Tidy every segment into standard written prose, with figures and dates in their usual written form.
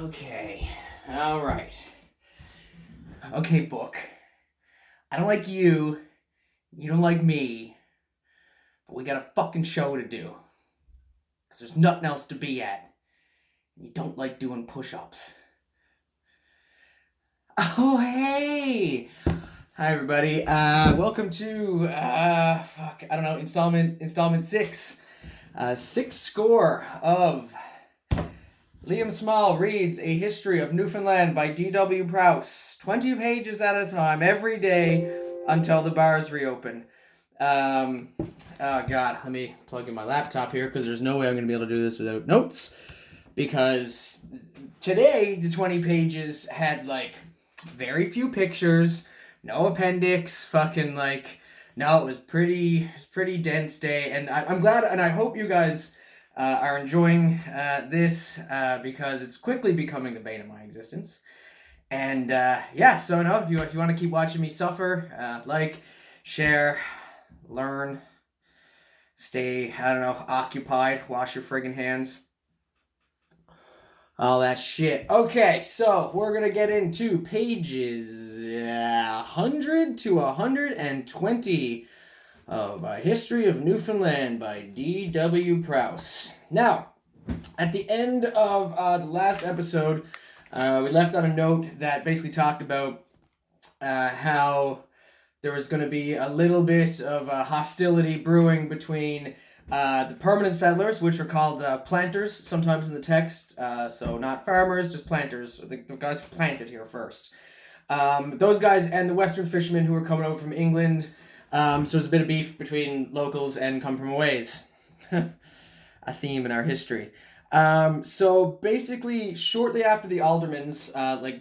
Okay. All right. Okay, book. I don't like you. You don't like me. But we got a fucking show to do. Because there's nothing else to be at. You don't like doing push-ups. Oh, hey! Hi, everybody. Welcome to, installment 6. Sixth score of Liam Small reads A History of Newfoundland by D.W. Prowse. 20 pages at a time, every day, until the bars reopen. Oh god, let me plug in my laptop here, because there's no way I'm going to be able to do this without notes. Because today, the 20 pages had, very few pictures, no appendix, no, it was pretty dense day, and I'm glad, and I hope you guys are enjoying this, because it's quickly becoming the bane of my existence. And if you want to keep watching me suffer, share, learn, stay, occupied, wash your friggin' hands. All that shit. Okay, so we're going to get into pages 100 to 120 of A History of Newfoundland by D.W. Prowse. Now, at the end of the last episode, we left on a note that basically talked about how there was going to be a little bit of hostility brewing between the permanent settlers, which are called planters sometimes in the text, so not farmers, just planters, the guys who planted here first. Those guys and the western fishermen who were coming over from England. So there's a bit of beef between locals and come-from-aways. A theme in our history. So basically, shortly after the aldermans,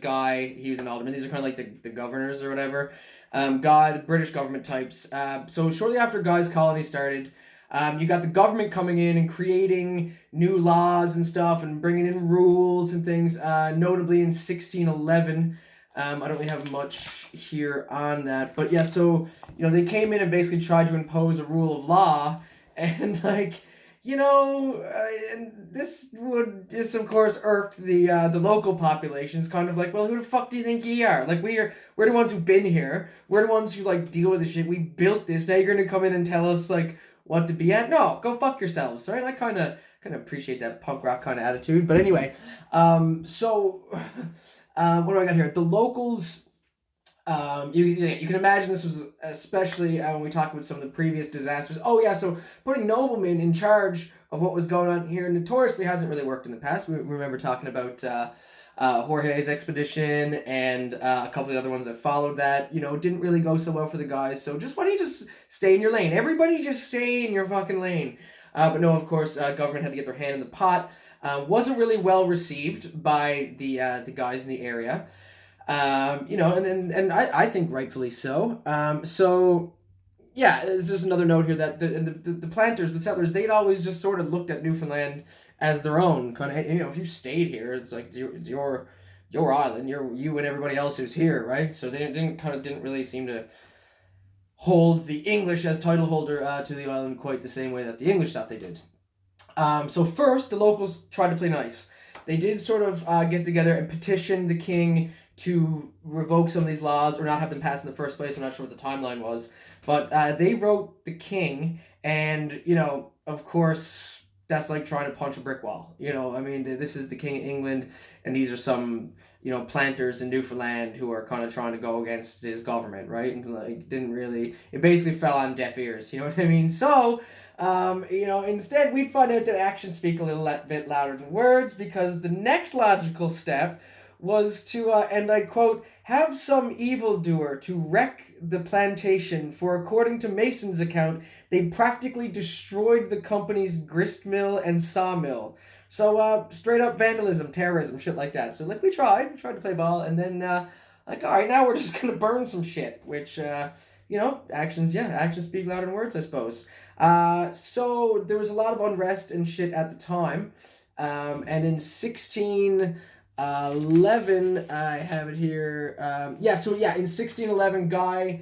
Guy, he was an alderman, these are kind of like the governors or whatever, Guy, the British government types. So shortly after Guy's colony started, you got the government coming in and creating new laws and stuff and bringing in rules and things, notably in 1611. I don't really have much here on that, but yeah, so, they came in and basically tried to impose a rule of law, and, and this of course irked the local populations, kind of like, well, who the fuck do you think you are? We're the ones who've been here, we're the ones who, deal with this shit, we built this, now you're gonna come in and tell us, what to be at? No, go fuck yourselves, right? I kind of appreciate that punk rock kind of attitude, but anyway, what do I got here? The locals, you can imagine this was especially when we talked about some of the previous disasters. Oh yeah, so putting noblemen in charge of what was going on here notoriously hasn't really worked in the past. We remember talking about Jorge's expedition and a couple of the other ones that followed that. Didn't really go so well for the guys. So why don't you just stay in your lane? Everybody just stay in your fucking lane. But no, of course, government had to get their hand in the pot. Wasn't really well received by the guys in the area, and I think rightfully so. There's just another note here that the planters, the settlers, they'd always just sort of looked at Newfoundland as their own kind of. If you stayed here, it's your island, you and everybody else who's here, right? So they didn't really seem to hold the English as title holder to the island quite the same way that the English thought they did. So first, the locals tried to play nice. They did sort of get together and petition the king to revoke some of these laws or not have them passed in the first place. I'm not sure what the timeline was. But they wrote the king, and, of course, that's like trying to punch a brick wall. This is the King of England, and these are some, planters in Newfoundland who are kind of trying to go against his government, right? And, it basically fell on deaf ears, you know what I mean? So, instead we'd find out that actions speak a little bit louder than words, because the next logical step was to, and I quote, have some evildoer to wreck the plantation, for according to Mason's account, they practically destroyed the company's grist mill and sawmill. So, straight up vandalism, terrorism, shit like that. So, we tried to play ball, and then, all right, now we're just gonna burn some shit, which, actions speak louder than words, I suppose. So there was a lot of unrest and shit at the time, and in 1611, I have it here, in 1611, Guy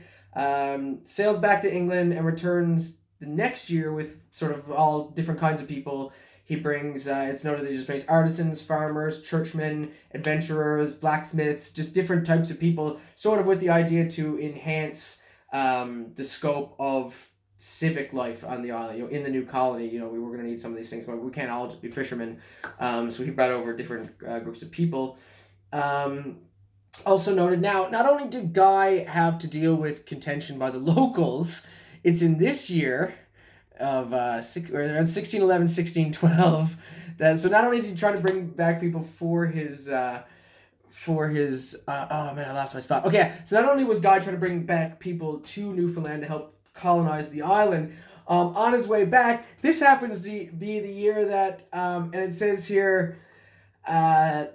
sails back to England and returns the next year with sort of all different kinds of people. He brings, it's noted that he just brings artisans, farmers, churchmen, adventurers, blacksmiths, just different types of people, sort of with the idea to enhance the scope of civic life on the island. In the new colony, we were going to need some of these things, but we can't all just be fishermen. So he brought over different groups of people. Also noted, now, not only did Guy have to deal with contention by the locals, it's in this year of around 1611, 1612, so not only is he trying to bring back people for his oh man, I lost my spot. Okay, so not only was Guy trying to bring back people to Newfoundland to help colonize the island, on his way back, this happens to be the year that, and it says here, the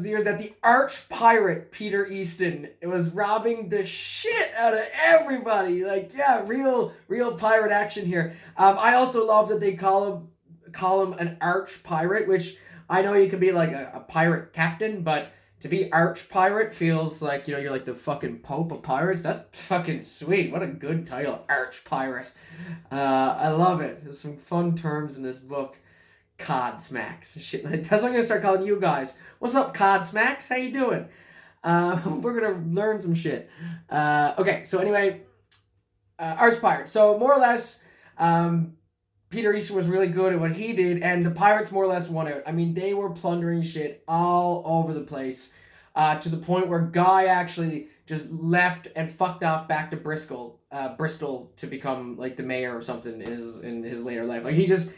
year that the arch pirate Peter Easton was robbing the shit out of everybody. Real pirate action here. I also love that they call him an arch pirate, which I know you could be like a pirate captain, but to be arch pirate feels like, you're like the fucking Pope of pirates. That's fucking sweet. What a good title, arch pirate. I love it. There's some fun terms in this book. Cod smacks. Shit. That's what I'm going to start calling you guys. What's up, Cod smacks? How you doing? We're going to learn some shit. Okay, so anyway, arch pirate. So more or less, Peter Easton was really good at what he did, and the pirates more or less won out. I mean, they were plundering shit all over the place, to the point where Guy actually just left and fucked off back to Bristol to become like the mayor or something in his later life. Like he just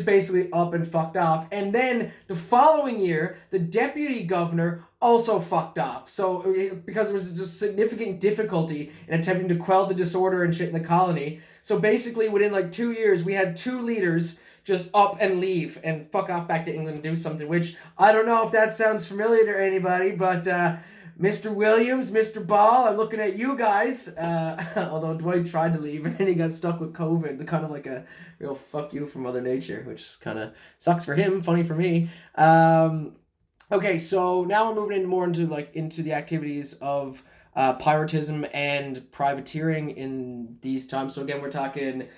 basically up and fucked off. And then the following year, the deputy governor also fucked off. So because there was just significant difficulty in attempting to quell the disorder and shit in the colony. So basically within like 2 years, we had 2 leaders just up and leave and fuck off back to England and do something, which I don't know if that sounds familiar to anybody, but Mr. Williams, Mr. Ball, I'm looking at you guys. Although Dwight tried to leave and then he got stuck with COVID, kind of like a real fuck you from Mother Nature, which kind of sucks for him, funny for me. Okay, so now we're moving into the activities of piratism and privateering in these times. So again, we're talking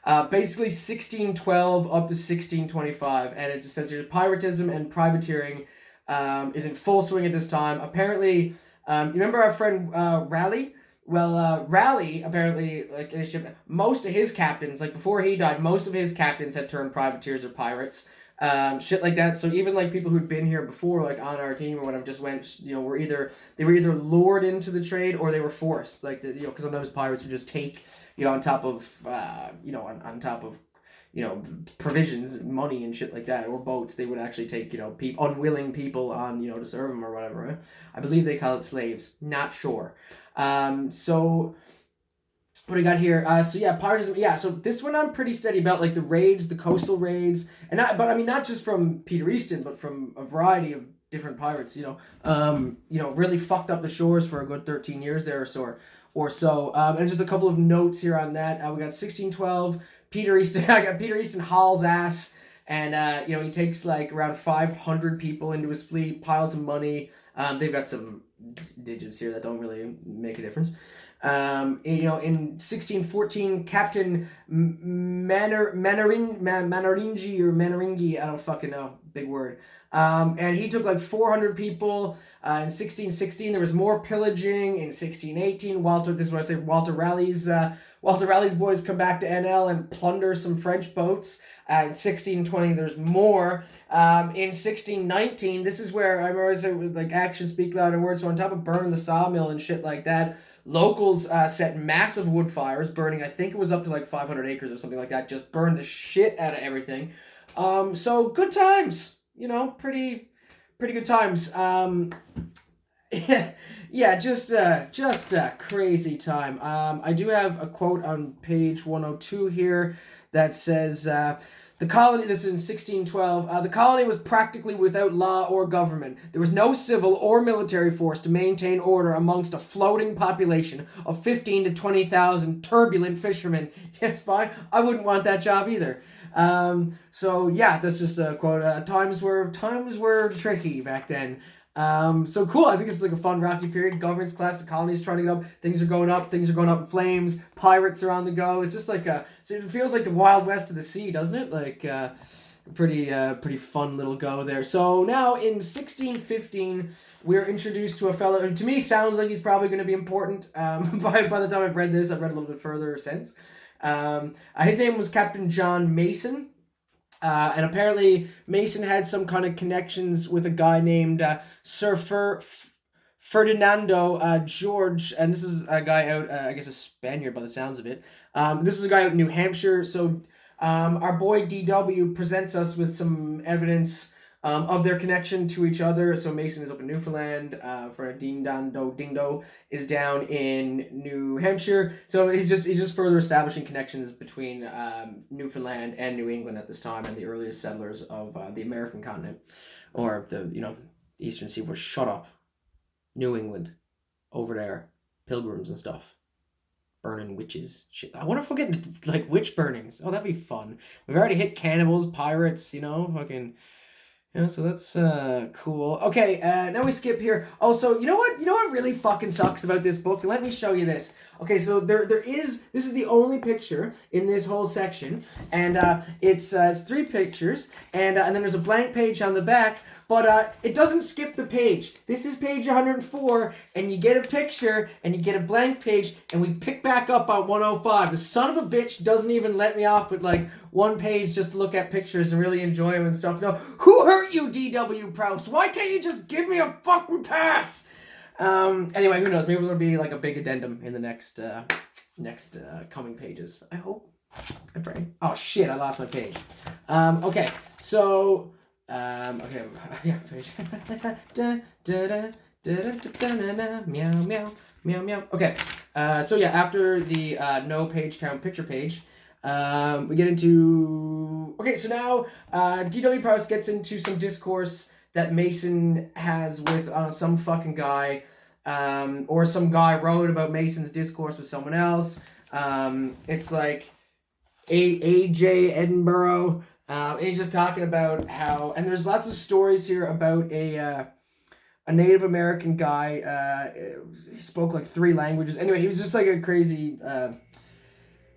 basically 1612 up to 1625, and it just says here piratism and privateering is in full swing at this time. Apparently, you remember our friend Raleigh? Well, Raleigh, apparently, like in his ship, most of his captains, like before he died, most of his captains had turned privateers or pirates. Shit like that. So even like people who'd been here before, like on our team or whatever, just went, were either lured into the trade or they were forced. Like, because sometimes pirates would just take, on top of, on top of, provisions, money and shit like that, or boats, they would actually take, unwilling people on, to serve them or whatever. Right? I believe they call it slaves. Not sure. So what do we got here? Piratism. Yeah, so this one I'm pretty steady about, like the raids, the coastal raids, not just from Peter Easton, but from a variety of different pirates. Really fucked up the shores for a good 13 years there or so. And just a couple of notes here on that. We got 1612. Peter Easton. I got Peter Easton hauls ass, and he takes like around 500 people into his fleet, piles of money. They've got some digits here that don't really make a difference. In 1614, Captain Manaringi, I don't fucking know, big word. And he took like 400 people. In 1616, there was more pillaging. In 1618, Walter Raleigh's boys come back to NL and plunder some French boats. In 1620, there's more. In 1619, this is where I remember I said, like, actions speak louder words. So on top of burning the sawmill and shit like that, locals set massive wood fires, burning, I think it was up to like 500 acres or something like that, just burned the shit out of everything. So good times, pretty good times. Just a crazy time. I do have a quote on page 102 here that says, the colony, this is in 1612, the colony was practically without law or government. There was no civil or military force to maintain order amongst a floating population of 15 to 20,000 turbulent fishermen. Yes, fine. I wouldn't want that job either. That's just a quote. Times were tricky back then. So cool. I think this is like a fun rocky period. Governments collapse, the colonies trying to get up. Things are going up in flames. Pirates are on the go. It's just like it feels like the Wild West of the sea, doesn't it? Like, Pretty fun little go there. So now in 1615, we're introduced to a fellow who to me sounds like he's probably going to be important. By the time I've read this, I've read a little bit further since. His name was Captain John Mason. And apparently Mason had some kind of connections with a guy named Sir Ferdinando George, and this is a guy out, I guess a Spaniard by the sounds of it. This is a guy out in New Hampshire, so our boy DW presents us with some evidence of their connection to each other. So Mason is up in Newfoundland, for Dingdo is down in New Hampshire. So he's just further establishing connections between Newfoundland and New England at this time, and the earliest settlers of the American continent, or the Eastern Seaboard. Shut up, New England, over there, pilgrims and stuff. Burning witches. Shit. I wonder if we'll get into, like, witch burnings. Oh, that'd be fun. We've already hit cannibals, pirates, fucking... so that's cool. Okay, now we skip here. Oh, so you know what really fucking sucks about this book? Let me show you this. Okay, so this is the only picture in this whole section, and it's 3 pictures, and then there's a blank page on the back. But it doesn't skip the page. This is page 104, and you get a picture, and you get a blank page, and we pick back up on 105. The son of a bitch doesn't even let me off with, like, 1 page just to look at pictures and really enjoy them and stuff. No, who hurt you, D.W. Prowse? Why can't you just give me a fucking pass? Anyway, who knows? Maybe there'll be, like, a big addendum in the next coming pages. I hope. I pray. Oh, shit, I lost my page. Okay, so... okay, yeah, page. Meow, meow, meow, meow. Okay, so yeah, after the no page count picture page, we get into... Okay, so now D.W. Prowse gets into some discourse that Mason has with some fucking guy, or some guy wrote about Mason's discourse with someone else. It's like A.J. Edinburgh. And he's just talking about how, and there's lots of stories here about a Native American guy. He spoke like 3 languages. Anyway, he was just like a crazy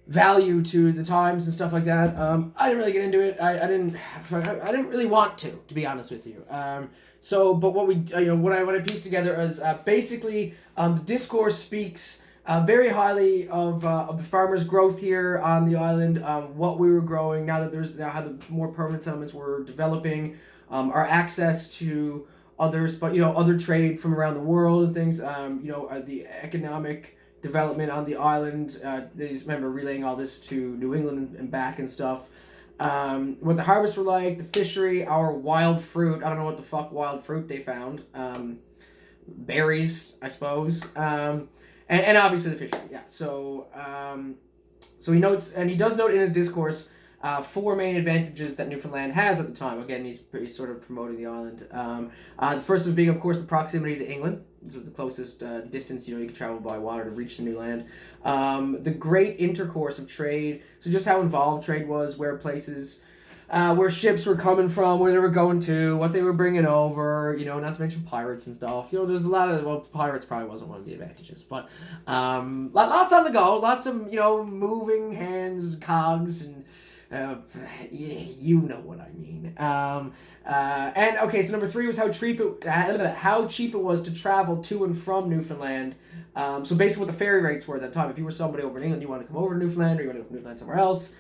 value to the times and stuff like that. I didn't really get into it. I didn't really want to be honest with you. But what what I pieced together is basically the discourse speaks very highly of the farmers' growth here on the island, what we were growing now that how the more permanent settlements were developing, our access to others, but other trade from around the world and things, the economic development on the island. They just remember relaying all this to New England and back and stuff. What the harvests were like, the fishery, our wild fruit. I don't know what the fuck wild fruit they found. Berries, I suppose. And obviously the fishery, yeah. So he notes, and he does note in his discourse, 4 main advantages that Newfoundland has at the time. Again, he's sort of promoting the island. The first of being, of course, the proximity to England. This is the closest distance you can travel by water to reach the new land. The great intercourse of trade. So just how involved trade was, where ships were coming from, where they were going to, what they were bringing over, not to mention pirates and stuff. There's a lot of, pirates probably wasn't one of the advantages, but lots on the go, lots of, moving hands, cogs, and you know what I mean. And okay, so number 3 was how cheap it was to travel to and from Newfoundland. So basically what the ferry rates were at that time. If you were somebody over in England, you wanted to come over to Newfoundland, or you wanted to go from Newfoundland somewhere else,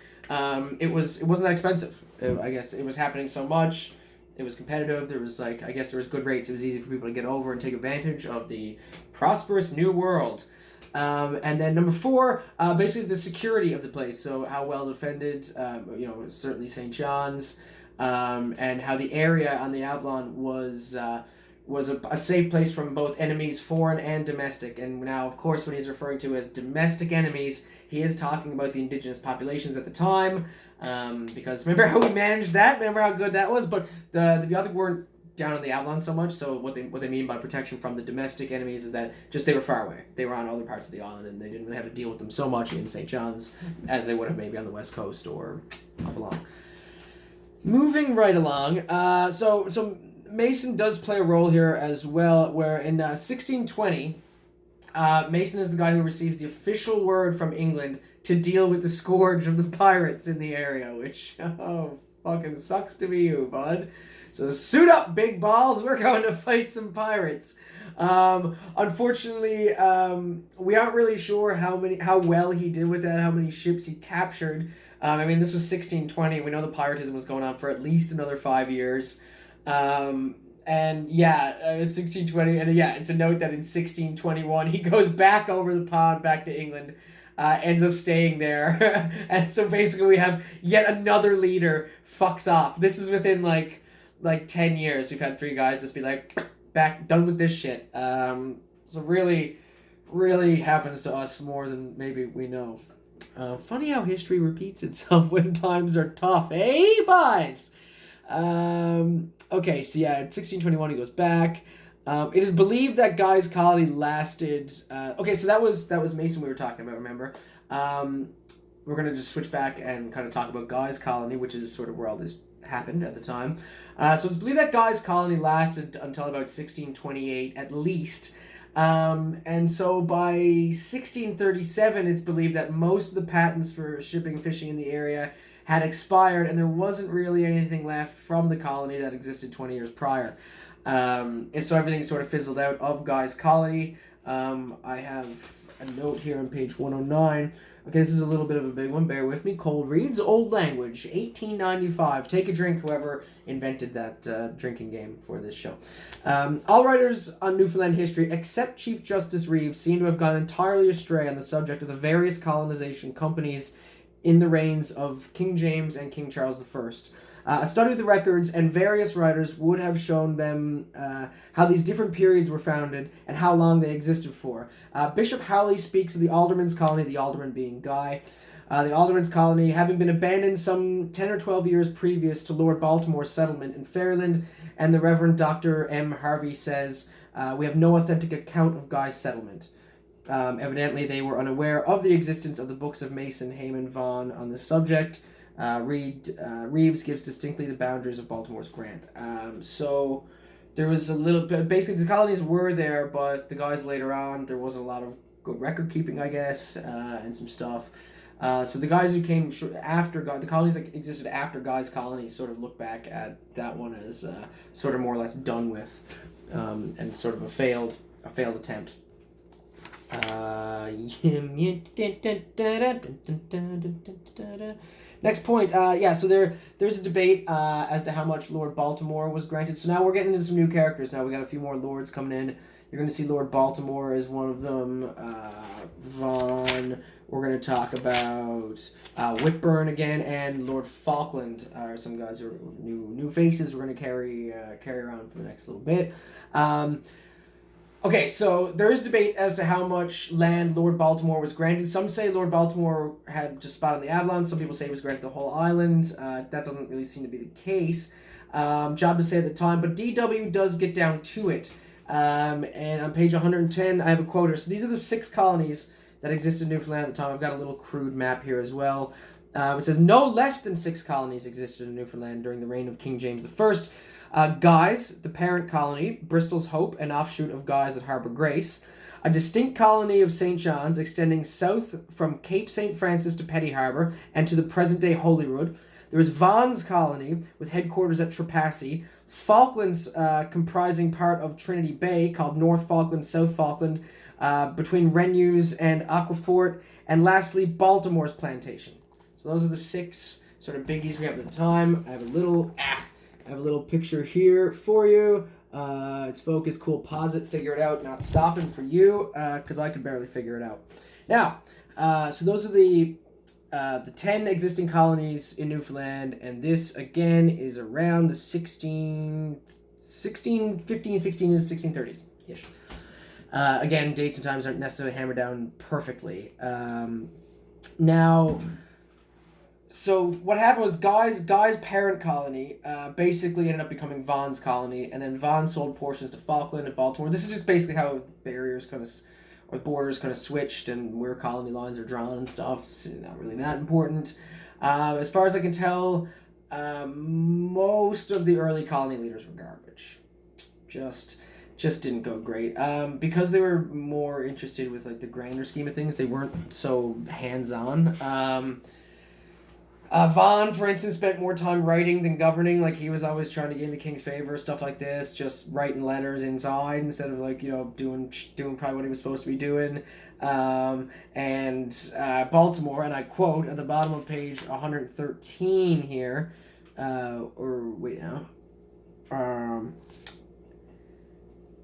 it wasn't that expensive. I guess it was happening so much. It was competitive. There was there was good rates. It was easy for people to get over and take advantage of the prosperous new world. And then number 4, basically the security of the place. So how well defended, certainly St. John's, and how the area on the Avalon was a safe place from both enemies, foreign and domestic. And now, of course, when he's referring to as domestic enemies, he is talking about the indigenous populations at the time, because remember how we managed that? Remember how good that was? But the other weren't down on the Avalon so much, so what they mean by protection from the domestic enemies is that just they were far away. They were on other parts of the island, and they didn't really have to deal with them so much in St. John's as they would have maybe on the west coast or up along. Moving right along, so Mason does play a role here as well, where in 1620, Mason is the guy who receives the official word from England to deal with the scourge of the pirates in the area, which, oh, Fucking sucks to be you, bud. So suit up, big balls. We're going to fight some pirates. Unfortunately, we aren't really sure how well he did with that, how many ships he captured. I mean, this was 1620. We know the piratism was going on for at least another 5 years. And yeah, 1620. And yeah, it's a note that in 1621, he goes back over the pond, back to England, ends up staying there. And so basically we have yet another leader fucks off. This is within like 10 years. We've had 3 guys just be like, back, done with this shit. So really, really happens to us more than maybe we know. Funny how history repeats itself when times are tough. Hey, boys! Okay, so yeah, 1621 he goes back. It is believed that Guy's colony lasted... okay, so that was Mason we were talking about, remember? We're going to just switch back and kind of talk about Guy's colony, which is sort of where all this happened at the time. So it's believed that Guy's colony lasted until about 1628 at least. And so by 1637, it's believed that most of the patents for shipping and fishing in the area had expired, and there wasn't really anything left from the colony that existed 20 years prior. And so everything sort of fizzled out of Guy's colony. I have a note here on page 109. Okay, this is a little bit of a big one. Bear with me. Cold reads. Old language. 1895. Take a drink, whoever invented that drinking game for this show. All writers on Newfoundland history, except Chief Justice Reeves, seem to have gone entirely astray on the subject of the various colonization companies in the reigns of King James and King Charles I. A study of the records and various writers would have shown them how these different periods were founded and how long they existed for. Bishop Howley speaks of the Alderman's colony, the Alderman being Guy. The Alderman's colony having been abandoned some 10 or 12 years previous to Lord Baltimore's settlement in Fairland, and the Reverend Dr. M. Harvey says, we have no authentic account of Guy's settlement. Evidently, they were unaware of the existence of the books of Mason, Hayman, Vaughan on this subject. Reeves gives distinctly the boundaries of Baltimore's grant. So there was a little bit, basically the colonies were there, but the guys later on, there wasn't a lot of good record keeping, I guess, and some stuff. So the guys who came after Guy, the colonies that existed after Guy's colony sort of look back at that one as sort of more or less done with, and sort of a failed attempt. Next point, so there's a debate as to how much Lord Baltimore was granted. So now we're getting into some new characters. Now we got a few more lords coming in. You're going to see Lord Baltimore as one of them. Vaughan. We're going to talk about Whitburn again, and Lord Falkland are some guys who are new faces we're going to carry around for the next little bit. Okay, so there is debate as to how much land Lord Baltimore was granted. Some say Lord Baltimore had just spot on the Avalon. Some people say he was granted the whole island. That doesn't really seem to be the case. Job to say at the time, but DW does get down to it. And on page 110, I have a quote. So these are the 6 colonies that existed in Newfoundland at the time. I've got a little crude map here as well. It says no less than 6 colonies existed in Newfoundland during the reign of King James I. Guy's, the parent colony, Bristol's Hope, an offshoot of Guy's at Harbour Grace. A distinct colony of St. John's extending south from Cape St. Francis to Petty Harbour and to the present-day Holyrood. There was Vaughan's colony with headquarters at Trepassey. Falklands, comprising part of Trinity Bay, called North Falkland, South Falkland, between Renews and Aquafort. And lastly, Baltimore's plantation. So those are the 6 sort of biggies we have at the time. I have a little picture here for you. It's focus, cool, pause it, figure it out, not stopping for you, because I could barely figure it out. Now, so those are the 10 existing colonies in Newfoundland, and this, again, is around the 1630s-ish. Again, dates and times aren't necessarily hammered down perfectly. Now... So what happened was Guy's parent colony basically ended up becoming Vaughan's colony, and then Vaughan sold portions to Falkland and Baltimore. This is just basically how barriers or borders kind of switched and where colony lines are drawn and stuff. It's not really that important. As far as I can tell, most of the early colony leaders were garbage. Just didn't go great. Because they were more interested with like the grander scheme of things, they weren't so hands-on. Vaughan, for instance, spent more time writing than governing. Like, he was always trying to gain the king's favor, stuff like this, just writing letters inside instead of, like, doing probably what he was supposed to be doing. Baltimore, and I quote at the bottom of page 113 here,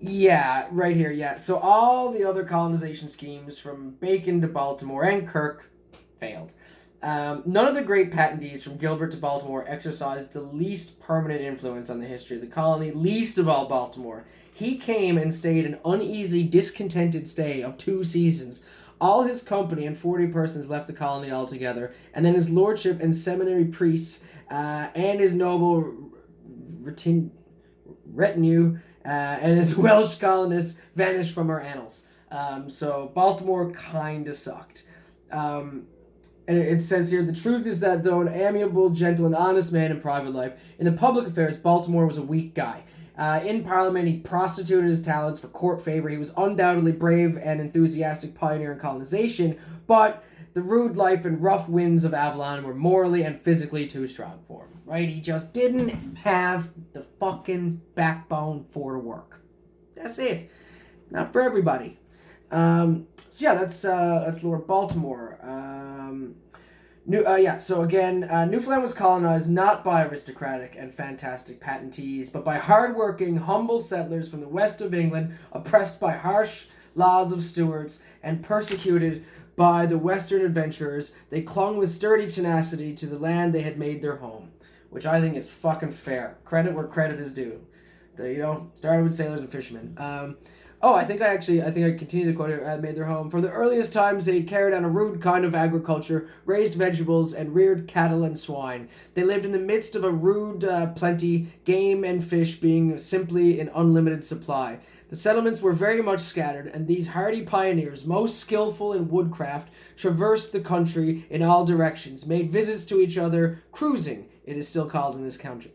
yeah, right here, yeah. So all the other colonization schemes from Bacon to Baltimore and Kirk failed. None of the great patentees from Gilbert to Baltimore exercised the least permanent influence on the history of the colony, least of all Baltimore. He came and stayed an uneasy, discontented stay of 2 seasons. All his company and 40 persons left the colony altogether, and then his lordship and seminary priests and his noble retinue and his Welsh colonists vanished from our annals. So Baltimore kind of sucked. And it says here, the truth is that though an amiable, gentle, and honest man in private life, in the public affairs, Baltimore was a weak guy. In Parliament, he prostituted his talents for court favor. He was undoubtedly brave and enthusiastic pioneer in colonization, but the rude life and rough winds of Avalon were morally and physically too strong for him, right? He just didn't have the fucking backbone for the work. That's it. Not for everybody. So yeah, that's Lord Baltimore. So again, Newfoundland was colonized not by aristocratic and fantastic patentees, but by hard-working, humble settlers from the west of England, oppressed by harsh laws of stewards and persecuted by the western adventurers. They clung with sturdy tenacity to the land they had made their home, which I think is fucking fair. Credit where credit is due. Started with sailors and fishermen. I think I continue to quote it, made their home. From the earliest times, they carried on a rude kind of agriculture, raised vegetables, and reared cattle and swine. They lived in the midst of a rude plenty, game and fish being simply in unlimited supply. The settlements were very much scattered, and these hardy pioneers, most skillful in woodcraft, traversed the country in all directions, made visits to each other, cruising. It is still called in this country.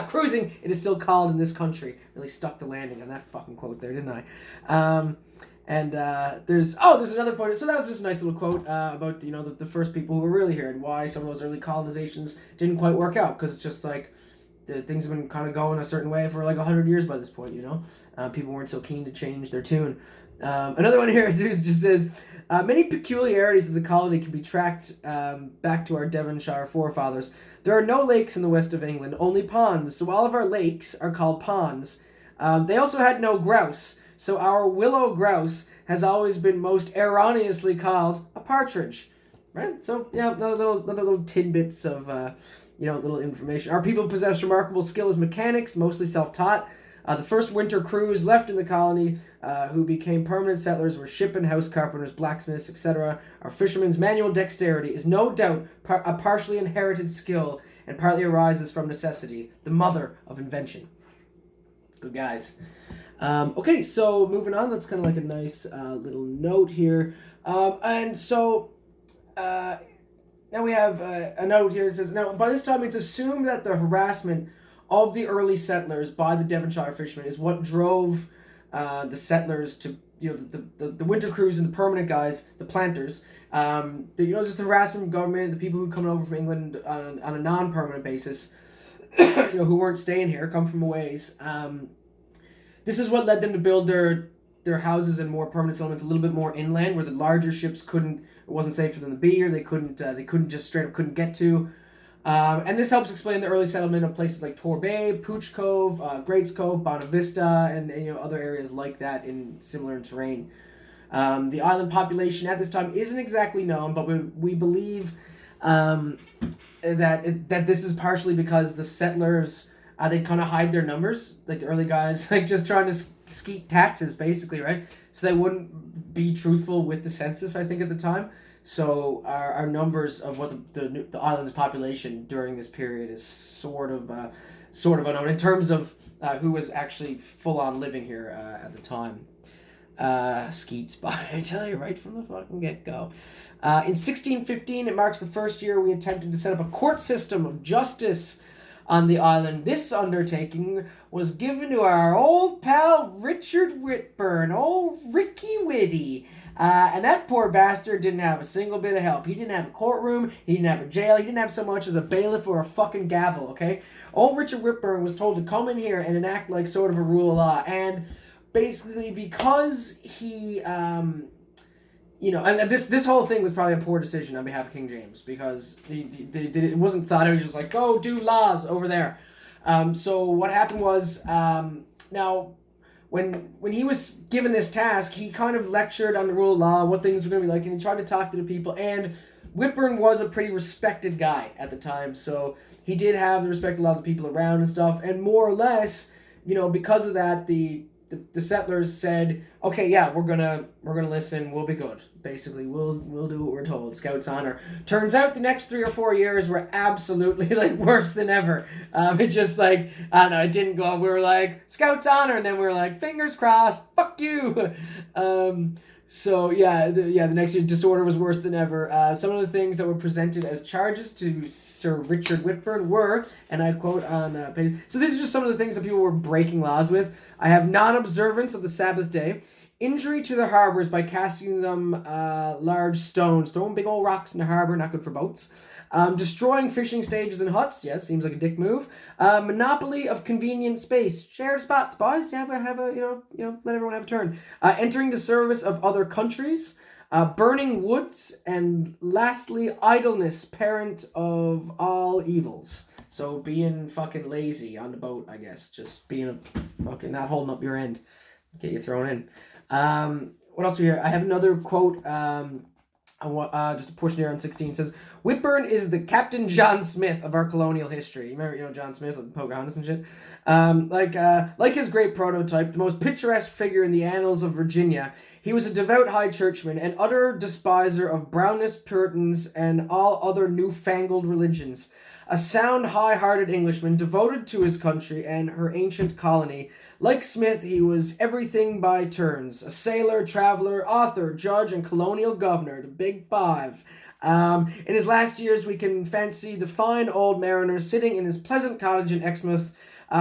Cruising, it is still called in this country. Really stuck the landing on that fucking quote there, didn't I? There's another point. So that was just a nice little quote about, the first people who were really here and why some of those early colonizations didn't quite work out. Because it's just like, things have been kind of going a certain way for like 100 years by this point, People weren't so keen to change their tune. Another one here just says, many peculiarities of the colony can be tracked back to our Devonshire forefathers. There are no lakes in the west of England, only ponds, so all of our lakes are called ponds. They also had no grouse, so our willow grouse has always been most erroneously called a partridge. Right? So, yeah, another little tidbits of, little information. Our people possess remarkable skill as mechanics, mostly self-taught. The first winter crews left in the colony who became permanent settlers were ship and house carpenters, blacksmiths, etc. Our fishermen's manual dexterity is no doubt a partially inherited skill and partly arises from necessity, the mother of invention. Good guys. Okay, so moving on, that's kind of like a nice little note here. Now we have a note here that says, now by this time it's assumed that the harassment of the early settlers by the Devonshire fishermen is what drove the settlers to, the winter crews and the permanent guys, the planters, just the harassment from government, the people who come over from England on a non-permanent basis, who weren't staying here, come from a ways. This is what led them to build their houses and more permanent settlements a little bit more inland, where the larger ships it wasn't safe for them to be here. They couldn't just straight up couldn't get to. And this helps explain the early settlement of places like Torbay, Pooch Cove, Greats Cove, Bonavista, and other areas like that in similar terrain. The island population at this time isn't exactly known, but we believe that this is partially because the settlers they kind of hide their numbers, like the early guys, like just trying to skeet taxes, basically, right? So they wouldn't be truthful with the census, I think, at the time. So our numbers of what the island's population during this period is sort of unknown in terms of who was actually full on living here at the time. Skeet spot, I tell you, right from the fucking get-go. In 1615, it marks the first year we attempted to set up a court system of justice on the island. This undertaking was given to our old pal Richard Whitburn, old Ricky Whitty. And that poor bastard didn't have a single bit of help. He didn't have a courtroom, he didn't have a jail, he didn't have so much as a bailiff or a fucking gavel, okay? Old Richard Whitburn was told to come in here and enact like sort of a rule of law. And basically because he, and this whole thing was probably a poor decision on behalf of King James, because it wasn't thought, it was just like, go do laws over there. So what happened was, now, when he was given this task, he kind of lectured on the rule of law, what things were going to be like, and he tried to talk to the people, and Whitburn was a pretty respected guy at the time, so he did have the respect of a lot of the people around and stuff, and more or less, because of that, the settlers said, okay, yeah, we're gonna listen, we'll be good. Basically, we'll do what we're told. Scouts honor. Turns out the next 3 or 4 years were absolutely like worse than ever. It just like, I don't know, it didn't go. We were like, Scouts honor, and then we were like, fingers crossed, fuck you. So the next year disorder was worse than ever. Some of the things that were presented as charges to Sir Richard Whitburn were, and I quote on page. So these are just some of the things that people were breaking laws with. I have non-observance of the Sabbath day, injury to the harbors by casting them large stones, throwing big old rocks in the harbor, not good for boats. Destroying fishing stages and huts, yes, seems like a dick move. Monopoly of convenient space, shared spots, boys. Have a let everyone have a turn. Entering the service of other countries, burning woods, and lastly, idleness, parent of all evils. So being fucking lazy on the boat, I guess, just being fucking not holding up your end, get you thrown in. What else do we hear? I have another quote. I want just a portion here on 16 says, Whitburn is the Captain John Smith of our colonial history. You remember, John Smith with Pocahontas and shit? Like his great prototype, the most picturesque figure in the annals of Virginia, he was a devout high churchman, an utter despiser of Brownist Puritans and all other newfangled religions. A sound, high-hearted Englishman devoted to his country and her ancient colony. Like Smith, he was everything by turns. A sailor, traveler, author, judge, and colonial governor. The Big Five. In his last years, we can fancy the fine old mariner sitting in his pleasant cottage in Exmouth,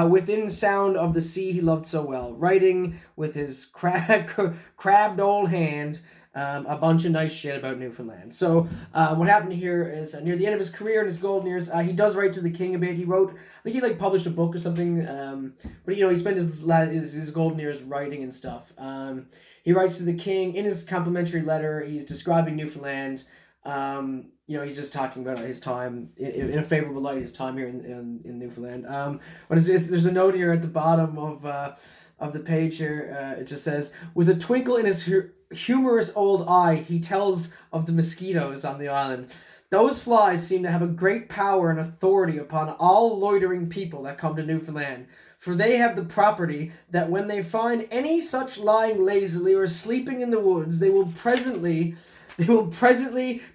within sound of the sea he loved so well, writing with his crabbed old hand a bunch of nice shit about Newfoundland. So what happened here is near the end of his career in his golden years, he does write to the king a bit. He wrote, I think he published a book or something, but he spent his golden years writing and stuff. He writes to the king in his complimentary letter. He's describing Newfoundland. He's just talking about his time in a favorable light, his time here in Newfoundland. But there's a note here at the bottom of the page here. It just says, with a twinkle in his humorous old eye, he tells of the mosquitoes on the island. Those flies seem to have a great power and authority upon all loitering people that come to Newfoundland, for they have the property that when they find any such lying lazily or sleeping in the woods, they will presently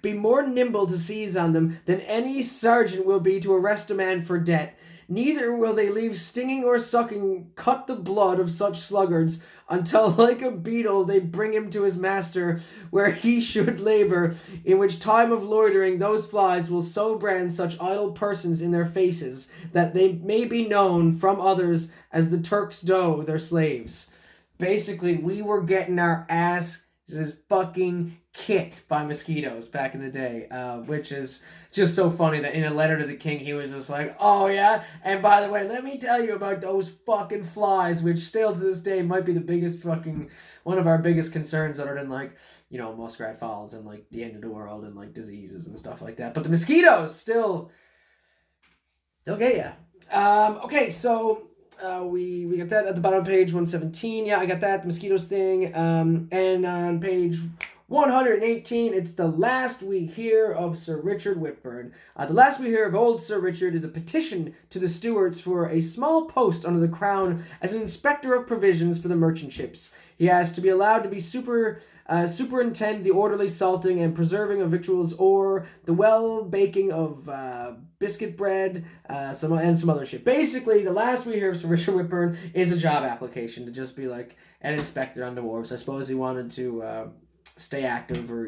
be more nimble to seize on them than any sergeant will be to arrest a man for debt. Neither will they leave stinging or sucking cut the blood of such sluggards, until like a beetle they bring him to his master, where he should labor, in which time of loitering those flies will so brand such idle persons in their faces, that they may be known from others as the Turks do their slaves. Basically, we were getting our asses fucking kicked by mosquitoes back in the day, which is just so funny that in a letter to the king he was just like, oh yeah, and by the way, let me tell you about those fucking flies, which still to this day might be the biggest one of our biggest concerns, other than Muskrat Falls and the end of the world and diseases and stuff like that. But the mosquitoes still get ya. Okay, so we got that at the bottom of page 117. Yeah, I got that, the mosquitoes thing. And on page 118, it's the last we hear of Sir Richard Whitburn. The last we hear of old Sir Richard is a petition to the stewards for a small post under the crown as an inspector of provisions for the merchant ships. He asks to be allowed to be superintend the orderly salting and preserving of victuals, or the well baking of biscuit bread, some other shit. Basically, the last we hear of Sir Richard Whitburn is a job application to just be an inspector on the wharves. I suppose he wanted to stay active, or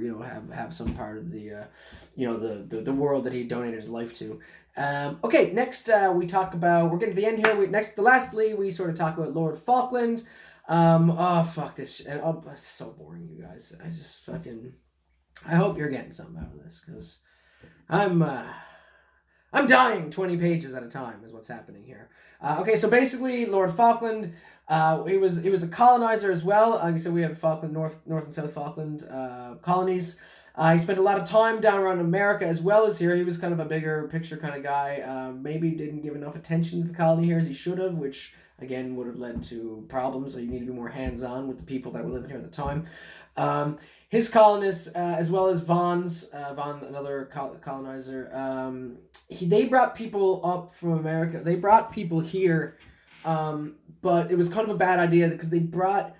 have some part of the the world that he donated his life to. Okay, next we talk about, we're getting to the end here. Lastly, we sort of talk about Lord Falkland. Oh, fuck this shit. Oh, it's so boring, you guys. I hope you're getting something out of this, because I'm dying 20 pages at a time is what's happening here. Okay, so basically, Lord Falkland, he was a colonizer as well. Like I said, we have Falkland, North and South Falkland colonies. He spent a lot of time down around America as well as here. He was kind of a bigger picture kind of guy. Maybe didn't give enough attention to the colony here as he should have, which again would have led to problems. So you need to be more hands-on with the people that were living here at the time. His colonists, as well as Vaughn's, another colonizer, they brought people up from America. They brought people here, but it was kind of a bad idea because they brought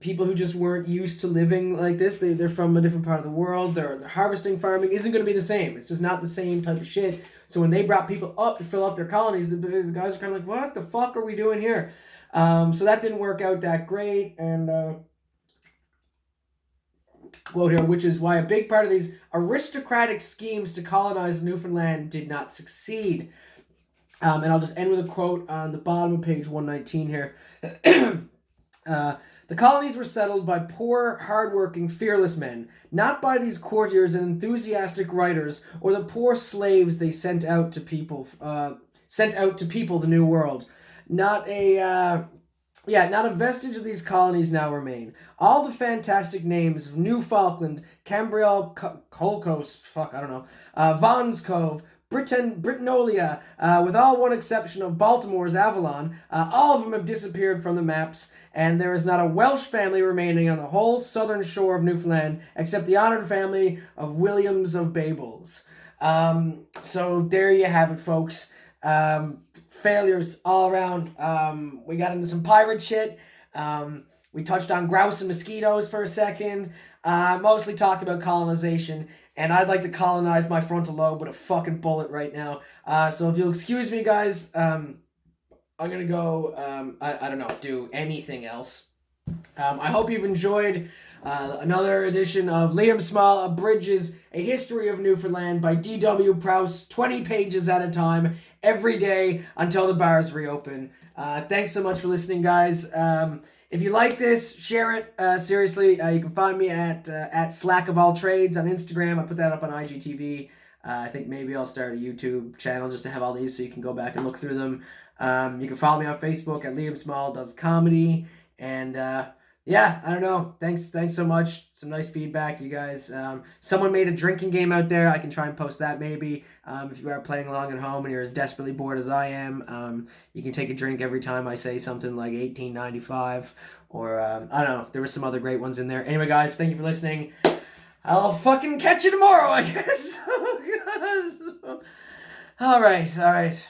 people who just weren't used to living like this. They're from a different part of the world. Their harvesting, farming isn't going to be the same. It's just not the same type of shit. So when they brought people up to fill up their colonies, the guys are kind of like, what the fuck are we doing here? So that didn't work out that great. And quote here, which is why a big part of these aristocratic schemes to colonize Newfoundland did not succeed. And I'll just end with a quote on the bottom of page 119 here. The colonies were settled by poor, hard-working, fearless men, not by these courtiers and enthusiastic writers or the poor slaves they sent out to people the New World. Not a vestige of these colonies now remain. All the fantastic names of New Falkland, Cambriol, Colcos, Vaughn's Cove, Britannolia, with all one exception of Baltimore's Avalon, all of them have disappeared from the maps, and there is not a Welsh family remaining on the whole southern shore of Newfoundland, except the honoured family of Williams of Babels. So there you have it, folks. Failures all around. We got into some pirate shit. We touched on grouse and mosquitoes for a second. Mostly talked about colonization. And I'd like to colonize my frontal lobe with a fucking bullet right now. So if you'll excuse me, guys, I'm going to go, I don't know, do anything else. I hope you've enjoyed another edition of Liam Small, Abridges, A History of Newfoundland by D.W. Prowse, 20 pages at a time, every day until the bars reopen. Thanks so much for listening, guys. If you like this, share it. Seriously, you can find me at Slack of All Trades on Instagram. I put that up on IGTV. I think maybe I'll start a YouTube channel just to have all these so you can go back and look through them. You can follow me on Facebook at Liam Small Does Comedy. And yeah, I don't know. Thanks so much. Some nice feedback, you guys. Someone made a drinking game out there. I can try and post that maybe. If you are playing along at home and you're as desperately bored as I am, you can take a drink every time I say something like 1895 or I don't know. There were some other great ones in there. Anyway, guys, thank you for listening. I'll fucking catch you tomorrow, I guess. Oh, God. All right.